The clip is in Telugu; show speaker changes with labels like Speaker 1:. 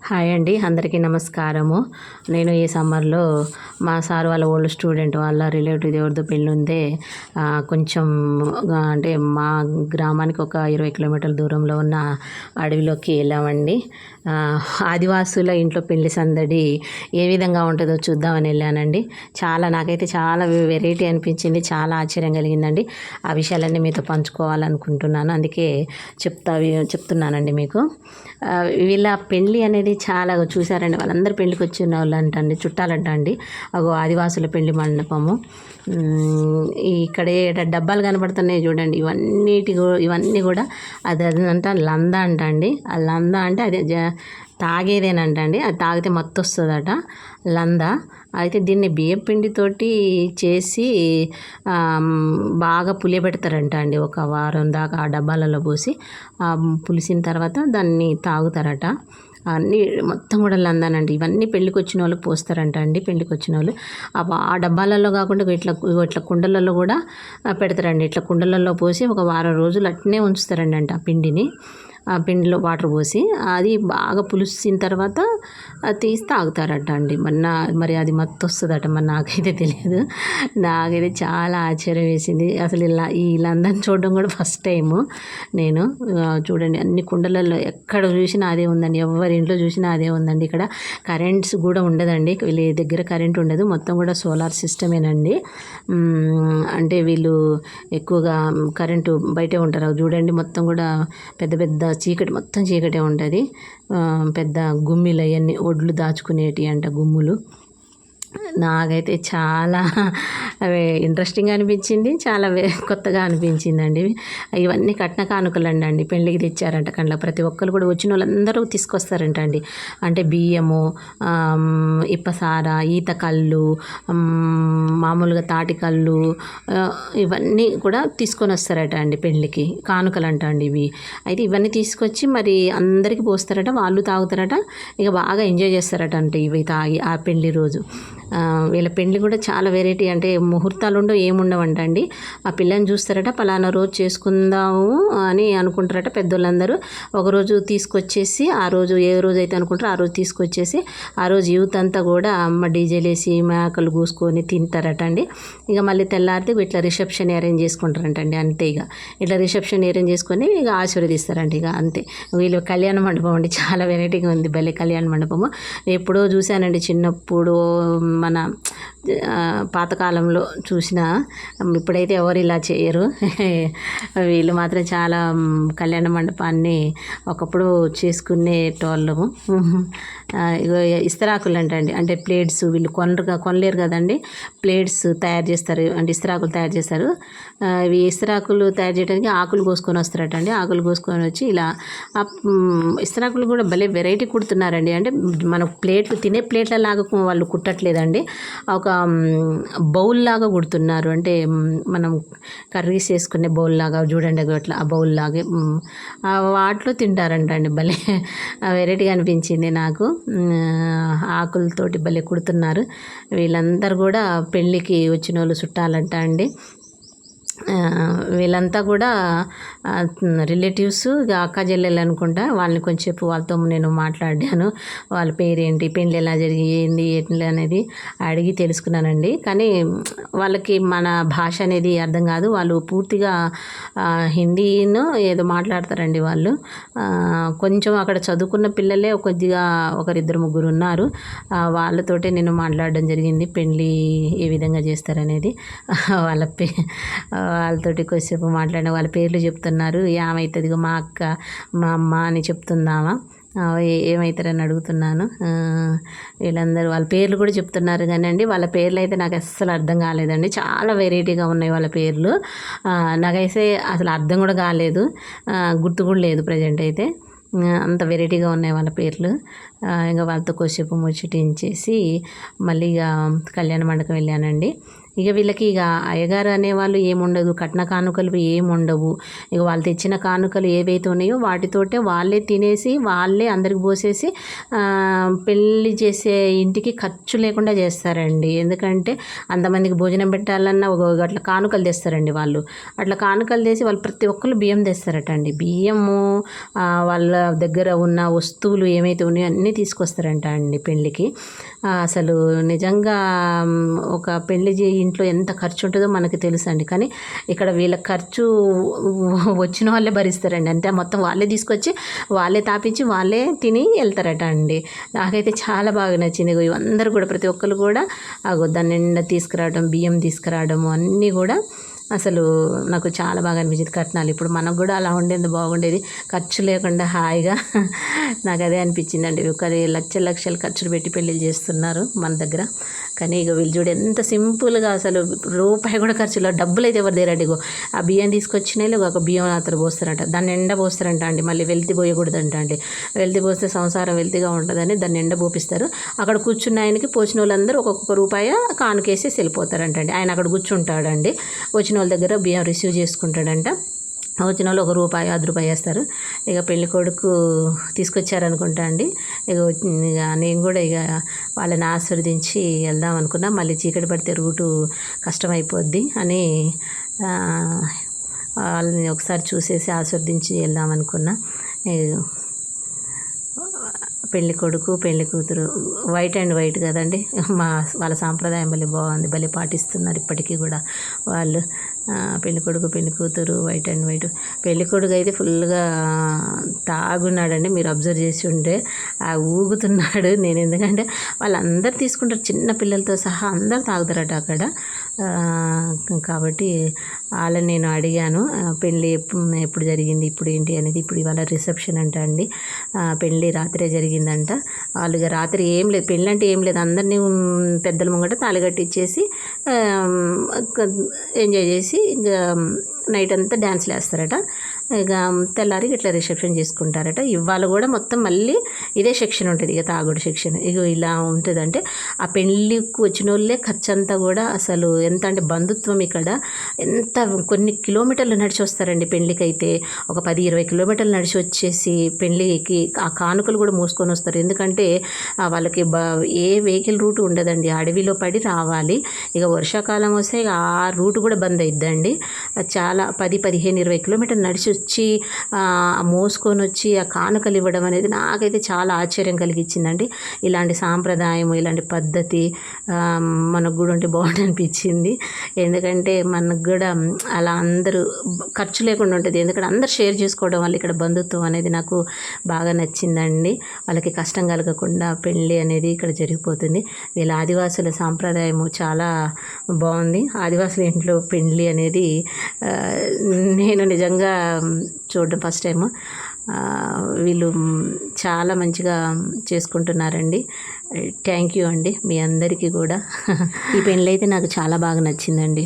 Speaker 1: హాయ్ అండి, అందరికీ నమస్కారము. నేను ఈ సమ్మర్లో మా సార్ వాళ్ళ ఓల్డ్ స్టూడెంట్ వాళ్ళ రిలేటివ్ ఎవరిదో పెళ్ళి ఉందే కొంచెం అంటే మా గ్రామానికి ఒక 20 కిలోమీటర్ల దూరంలో ఉన్న అడవిలోకి వెళ్ళామండి. ఆదివాసుల ఇంట్లో పెళ్లి సందడి ఏ విధంగా ఉంటుందో చూద్దామని వెళ్ళానండి. నాకైతే చాలా వెరైటీ అనిపించింది, చాలా ఆశ్చర్యం కలిగిందండి. ఆ విషయాలన్నీ మీతో పంచుకోవాలనుకుంటున్నాను, అందుకే చెప్తున్నానండి మీకు. వీళ్ళ పెళ్ళి అనేది చాలా చూసారండి. వాళ్ళందరూ పెళ్ళికి వచ్చిన వాళ్ళు అంటండి, చుట్టాలంట అండి. ఆదివాసుల పెళ్లి మండపము. ఇక్కడ డబ్బాలు కనబడుతున్నాయి చూడండి, ఇవన్నీ కూడా అదంట లందా అంట అండి. ఆ లందా అంటే అదే తాగేదేనంట అండి. అది తాగితే మత్తు వస్తుందట, లందా. అయితే దీన్ని బియ్యం పిండితోటి చేసి బాగా పులియబెడతారంట అండి. ఒక వారం దాకా ఆ డబ్బాలలో పోసి పులిసిన తర్వాత దాన్ని తాగుతారట. అన్నీ మొత్తం కూడా లందానండి. ఇవన్నీ పెళ్ళికి వచ్చిన వాళ్ళు పోస్తారంట అండి. పెళ్ళికి వచ్చిన వాళ్ళు ఆ డబ్బాలలో కాకుండా ఇట్లా కుండలలో కూడా పెడతారండి. ఇట్లా కుండలలో పోసి ఒక వారం రోజులు అట్నే ఉంచుతారండి అంట. ఆ పిండిలో వాటర్ పోసి అది బాగా పులిసిన తర్వాత తీసి తాగుతారట అండి. మరి అది మత్తు వస్తుందట. మరి నాకైతే తెలియదు. నాకైతే చాలా ఆశ్చర్యం వేసింది. అసలు ఈ లందన్ చూడడం కూడా ఫస్ట్ టైము నేను. చూడండి, అన్ని కుండలలో ఎక్కడ చూసినా అదే ఉందండి. ఎవరి ఇంట్లో చూసినా అదే ఉందండి. ఇక్కడ కరెంట్స్ కూడా ఉండదండి. వీళ్ళ దగ్గర కరెంట్ ఉండదు, మొత్తం కూడా సోలార్ సిస్టమేనండి. అంటే వీళ్ళు ఎక్కువగా కరెంటు బయటే ఉంటారు. చూడండి, మొత్తం కూడా పెద్ద పెద్ద మొత్తం చీకటే ఉంటుంది. పెద్ద గుమ్మిలు అవన్నీ ఒడ్లు దాచుకునేటి అంట, గుమ్ములు. నాకైతే చాలా ఇంట్రెస్టింగ్ అనిపించింది, చాలా కొత్తగా అనిపించిందండి. ఇవన్నీ కట్న కానుకలండి అండి. పెళ్ళికి తెచ్చారంట కండ్ల. ప్రతి ఒక్కరు కూడా వచ్చిన వాళ్ళందరూ తీసుకొస్తారంట అండి. అంటే బియ్యము, ఇప్పసార, ఈత కళ్ళు, మామూలుగా తాటికళ్ళు, ఇవన్నీ కూడా తీసుకొని వస్తారట అండి పెళ్ళికి. కానుకలంట అండి ఇవి. అయితే ఇవన్నీ తీసుకొచ్చి మరి అందరికీ పోస్తారట, వాళ్ళు తాగుతారట, ఇక బాగా ఎంజాయ్ చేస్తారట అంటే ఇవి తాగి ఆ పెళ్లి రోజు. వీళ్ళ పెళ్ళి కూడా చాలా వెరైటీ. అంటే ముహూర్తాలు ఉండవు, ఏముండవంట అండి. ఆ పిల్లని చూస్తారట, పలానా రోజు చేసుకుందాము అని అనుకుంటారట పెద్దోళ్ళందరూ. ఒకరోజు తీసుకొచ్చేసి ఆ రోజు ఏ రోజు అయితే అనుకుంటారో ఆ రోజు తీసుకొచ్చేసి ఆ రోజు యూత్ అంతా కూడా డీజేలు వేసి మేకలు కూసుకొని తింటారట అండి. ఇక మళ్ళీ తెల్లారితే ఇట్లా రిసెప్షన్ అరేంజ్ చేసుకుంటారంట అండి. అంతే, ఇక ఇట్లా రిసెప్షన్ అరేంజ్ చేసుకొని ఇక ఆశీర్వదిస్తారంట. ఇక అంతే. వీళ్ళు కళ్యాణ మండపం అండి, చాలా వెరైటీగా ఉంది. భలే కళ్యాణ మండపము. ఎప్పుడో చూశానండి చిన్నప్పుడు, మన పాతకాలంలో చూసిన. ఇప్పుడైతే ఎవరు ఇలా చేయరు. వీళ్ళు మాత్రం చాలా కళ్యాణ మండపాన్ని ఒకప్పుడు చేసుకునేటోళ్ళము. ఇస్తరాకులు అంటండి, అంటే ప్లేట్స్ వీళ్ళు కొనలేరు కదండి. ప్లేట్స్ తయారు చేస్తారు, అంటే ఇస్తరాకులు తయారు చేస్తారు. ఇవి ఇస్తరాకులు తయారు చేయడానికి ఆకులు కోసుకొని వస్తారట అండి. ఆకులు కోసుకొని వచ్చి ఇలా ఇస్తరాకులు కూడా భలే వెరైటీ కుడుతున్నారండి. అంటే మన తినే ప్లేట్ల లాగా వాళ్ళు కుట్టట్లేదండి, ఒక బౌల్ లాగా కుడుతున్నారు. అంటే మనం కర్రీస్ వేసుకునే బౌల్ లాగా చూడండి, అట్లా ఆ బౌల్ లాగే వాటిలో తింటారంట అండి. భలే వెరైటీగా అనిపించింది నాకు. ఆకులతోటి భలే కుడుతున్నారు. వీళ్ళందరూ కూడా పెళ్ళికి వచ్చిన వాళ్ళు చుట్టాలంట అండి. వీళ్ళంతా కూడా రిలేటివ్స్, అక్క చెల్లెలు అనుకుంటా. వాళ్ళని కొంచెంసేపు వాళ్ళతో నేను మాట్లాడాను. వాళ్ళ పేరేంటి, పెళ్ళి ఎలా జరిగింది, ఏంటి అనేది అడిగి తెలుసుకున్నానండి. కానీ వాళ్ళకి మన భాష అనేది అర్థం కాదు. వాళ్ళు పూర్తిగా హిందీను ఏదో మాట్లాడతారండి. వాళ్ళు కొంచెం అక్కడ చదువుకున్న పిల్లలే కొద్దిగా ఒకరిద్దరు ముగ్గురు ఉన్నారు. వాళ్ళతోటే నేను మాట్లాడడం జరిగింది, పెళ్ళి ఏ విధంగా చేస్తారనేది. వాళ్ళతోటి కొద్దిసేపు మాట్లాడిన. వాళ్ళ పేర్లు చెప్తున్నారు. ఏమవుతుందిగో మా అక్క, మా అమ్మ అని చెప్తుందామా, ఏమవుతారని అడుగుతున్నాను. వీళ్ళందరూ వాళ్ళ పేర్లు కూడా చెప్తున్నారు కానండి, వాళ్ళ పేర్లు అయితే నాకు అస్సలు అర్థం కాలేదండి. చాలా వెరైటీగా ఉన్నాయి వాళ్ళ పేర్లు. నాకైతే అసలు అర్థం కూడా కాలేదు, గుర్తు కూడా లేదు ప్రజెంట్ అయితే. అంత వెరైటీగా ఉన్నాయి వాళ్ళ పేర్లు. ఇంకా వాళ్ళతో కొద్దిసేపు ముచ్చటించేసి మళ్ళీ ఇక కళ్యాణ మండపం వెళ్ళానండి. ఇక వీళ్ళకి ఇక అయ్యగారు అనేవాళ్ళు ఏముండదు, కట్న కానుకలు ఏముండవు. ఇక వాళ్ళు తెచ్చిన కానుకలు ఏవైతే ఉన్నాయో వాటితోటే వాళ్ళే తినేసి వాళ్ళే అందరికి పోసేసి పెళ్ళి చేసే ఇంటికి ఖర్చు లేకుండా చేస్తారండి. ఎందుకంటే అంతమందికి భోజనం పెట్టాలన్నా అట్లా కానుకలు తెస్తారండి వాళ్ళు. అట్లా కానుకలు తెసి వాళ్ళు ప్రతి ఒక్కరు బియ్యం తెస్తారట అండి. బియ్యము వాళ్ళ దగ్గర ఉన్న వస్తువులు ఏమైతే ఉన్నాయో అన్నీ తీసుకొస్తారంట అండి పెళ్ళికి. అసలు నిజంగా ఒక పెళ్లి ఇంట్లో ఎంత ఖర్చు ఉంటుందో మనకు తెలుసు అండి. కానీ ఇక్కడ వీళ్ళ ఖర్చు వచ్చిన వాళ్ళే భరిస్తారండి. అంతే, మొత్తం వాళ్ళే తీసుకొచ్చి వాళ్ళే తాపించి వాళ్ళే తిని వెళ్తారట అండి. నాకైతే చాలా బాగా నచ్చింది. అందరూ కూడా ప్రతి ఒక్కరు కూడా దాని నిండా తీసుకురావడం, బియ్యం తీసుకురావడము అన్నీ కూడా అసలు నాకు చాలా బాగా అనిపించింది. కట్నాలు ఇప్పుడు మనకు కూడా అలా ఉండేది బాగుండేది, ఖర్చు లేకుండా హాయిగా. నాకు అదే అనిపించిందండి. ఒక లక్షలు లక్షలు ఖర్చులు పెట్టి పెళ్ళిళ్ళు చేస్తున్నారు మన దగ్గర. కానీ ఇక వీళ్ళు చూడు ఎంత సింపుల్గా, అసలు రూపాయి కూడా ఖర్చులో, డబ్బులు అయితే ఎవరు దేరండి. ఇగో ఆ బియ్యం తీసుకొచ్చినాయి, ఒక బియ్యం అతను పోస్తారంట, దాన్ని ఎండ పోస్తారంట అండి. మళ్ళీ వెళ్తి పోయకూడదంట అండి. వెళ్తి పోస్తే సంసారం వెళ్తిగా ఉంటుందని దాన్ని ఎండ పోపిస్తారు. అక్కడ కూర్చున్న ఆయనకి పోసిన వాళ్ళందరూ ఒక్కొక్క రూపాయి కానుకేసి వెళ్ళిపోతారంట అండి. ఆయన అక్కడ కూర్చుంటాడండి. వచ్చిన వాళ్ళ దగ్గర బియ్యం రిసీవ్ చేసుకుంటాడంట. వచ్చిన వాళ్ళు ఒక రూపాయి 10 రూపాయలు వేస్తారు. ఇక పెళ్లి కొడుకు తీసుకొచ్చారనుకుంటా అండి. ఇక నేను కూడా ఇక వాళ్ళని ఆశీర్వదించి వెళ్దాం అనుకున్నా. మళ్ళీ చీకటి పడితే రూటు కష్టమైపోద్ది అని వాళ్ళని ఒకసారి చూసేసి ఆశీర్వదించి వెళ్దాం అనుకున్నా. పెళ్లి కొడుకు పెళ్లి కూతురు వైట్ అండ్ వైట్ కదండి. వాళ్ళ సాంప్రదాయం భలే బాగుంది, భలే పాటిస్తున్నారు ఇప్పటికీ కూడా వాళ్ళు. పెళ్లి కొడుకు పెళ్లి కూతురు వైట్ అండ్ వైట్. పెళ్లి కొడుకు అయితే ఫుల్గా తాగున్నాడండి, మీరు అబ్జర్వ్ చేసి ఉంటే ఊగుతున్నాడు. నేను ఎందుకంటే వాళ్ళందరూ తీసుకుంటారు, చిన్న పిల్లలతో సహా అందరూ తాగుతారట అక్కడ. కాబట్టి వాళ్ళని నేను అడిగాను, పెళ్ళి ఎప్పుడు జరిగింది, ఇప్పుడు ఏంటి అనేది. ఇప్పుడు ఇవాళ రిసెప్షన్ అంట అండి. పెళ్ళి రాత్రే జరిగిందంట. వాళ్ళుగా రాత్రి ఏం లేదు, పెళ్ళి అంటే ఏం లేదు, అందరినీ పెద్దల ముంగట తాళిగట్టిచ్చేసి ఎంజాయ్ చేసి ఇంకా నైట్ అంతా డ్యాన్స్లు వేస్తారట. ఇక తెల్లారి ఇట్లా రిసెప్షన్ చేసుకుంటారట. ఇవాళ కూడా మొత్తం మళ్ళీ ఇదే సెక్షన్ ఉంటుంది, ఇక తాగుడు సెక్షన్. ఇక ఇలా ఉంటుందంటే ఆ పెళ్ళికి వచ్చిన వాళ్ళే ఖర్చు అంతా కూడా అసలు ఎంత అంటే బంధుత్వం ఇక్కడ ఎంత. కొన్ని కిలోమీటర్లు నడిచి వస్తారండి పెళ్ళికి అయితే. ఒక 10-20 కిలోమీటర్లు నడిచి వచ్చేసి పెళ్ళికి ఆ కానుకలు కూడా మోసుకొని వస్తారు. ఎందుకంటే వాళ్ళకి ఏ వెహికల్ రూట్ ఉండదండి, అడవిలో పడి రావాలి. ఇక వర్షాకాలం వస్తే ఇక ఆ రూట్ కూడా బంద్ అయిద్దండి. చాలా 10-15-20 కిలోమీటర్లు నడిచి వచ్చి మోసుకొని వచ్చి ఆ కానుకలు ఇవ్వడం అనేది నాకైతే చాలా ఆశ్చర్యం కలిగించిందండి. ఇలాంటి సాంప్రదాయం, ఇలాంటి పద్ధతి మనకు కూడా ఉంటే బాగుంది అనిపించింది. ఎందుకంటే మనకు కూడా అలా అందరూ ఖర్చు లేకుండా ఉంటుంది. ఎందుకంటే అందరు షేర్ చేసుకోవడం వల్ల ఇక్కడ బంధుత్వం అనేది నాకు బాగా నచ్చిందండి. వాళ్ళకి కష్టం కలగకుండా పెళ్ళి అనేది ఇక్కడ జరిగిపోతుంది. వీళ్ళ ఆదివాసుల సాంప్రదాయము చాలా బాగుంది. ఆదివాసుల ఇంట్లో పెళ్ళి అనేది నేను నిజంగా చూడడం ఫస్ట్ టైము. వీళ్ళు చాలా మంచిగా చేసుకుంటున్నారండి. థ్యాంక్ యూ అండి మీ అందరికీ కూడా. ఈ పెళ్ళి అయితే నాకు చాలా బాగా నచ్చిందండి.